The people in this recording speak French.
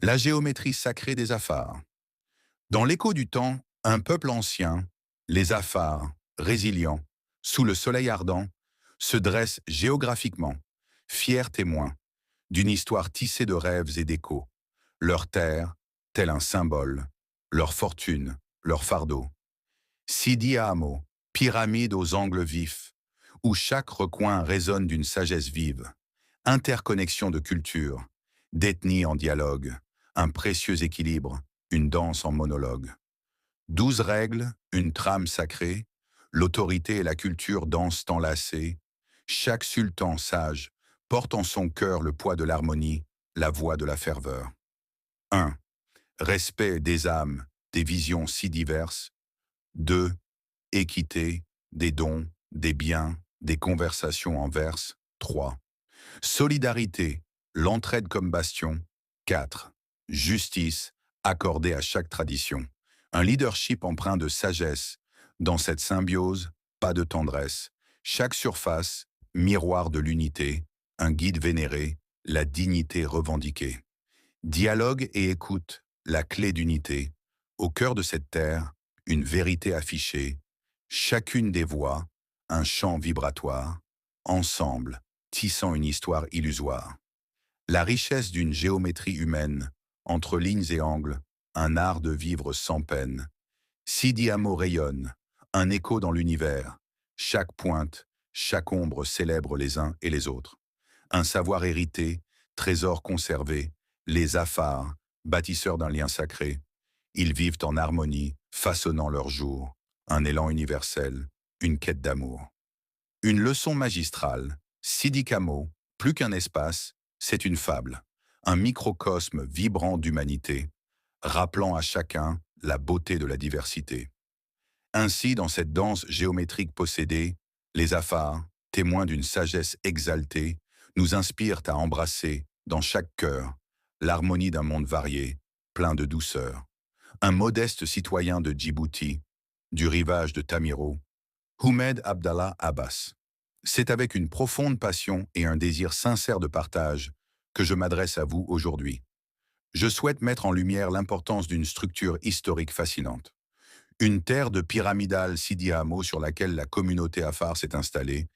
La géométrie sacrée des Afars. Dans l'écho du temps, un peuple ancien, les Afars, résilients, sous le soleil ardent, se dresse géographiquement, fiers témoins d'une histoire tissée de rêves et d'échos. Leur terre, tel un symbole, leur fortune, leur fardeau. Sidi Haamo, pyramide aux angles vifs, où chaque recoin résonne d'une sagesse vive. Interconnexion de cultures, d'ethnies en dialogue, un précieux équilibre, une danse en monologue. 12 règles, une trame sacrée, l'autorité et la culture dansent enlacées. Chaque sultan sage porte en son cœur le poids de l'harmonie, la voix de la ferveur. 1. Respect des âmes, des visions si diverses. 2. Équité, des dons, des biens, des conversations en verse. 3. Solidarité, l'entraide comme bastion. 4. Justice, accordée à chaque tradition. Un leadership empreint de sagesse. Dans cette symbiose, pas de tendresse. Chaque surface, miroir de l'unité. Un guide vénéré, la dignité revendiquée. Dialogue et écoute, la clé d'unité. Au cœur de cette terre, une vérité affichée. Chacune des voix, un chant vibratoire. Ensemble, tissant une histoire illusoire. La richesse d'une géométrie humaine, entre lignes et angles, un art de vivre sans peine. Sidi Haamo rayonne, un écho dans l'univers. Chaque pointe, chaque ombre célèbre les uns et les autres. Un savoir hérité, trésor conservé, les Afars, bâtisseurs d'un lien sacré. Ils vivent en harmonie, façonnant leur jour. Un élan universel, une quête d'amour. Une leçon magistrale. Sidi Haamo, plus qu'un espace, c'est une fable. Un microcosme vibrant d'humanité, rappelant à chacun la beauté de la diversité. Ainsi, dans cette danse géométrique possédée, les Afars, témoins d'une sagesse exaltée, nous inspirent à embrasser, dans chaque cœur, l'harmonie d'un monde varié, plein de douceur. Un modeste citoyen de Djibouti, du rivage de Tamiro, Houmed Abdallah Abbas. C'est avec une profonde passion et un désir sincère de partage que je m'adresse à vous aujourd'hui. Je souhaite mettre en lumière l'importance d'une structure historique fascinante. Une terre de pyramidal Sidi Haamo sur laquelle la communauté Afar s'est installée,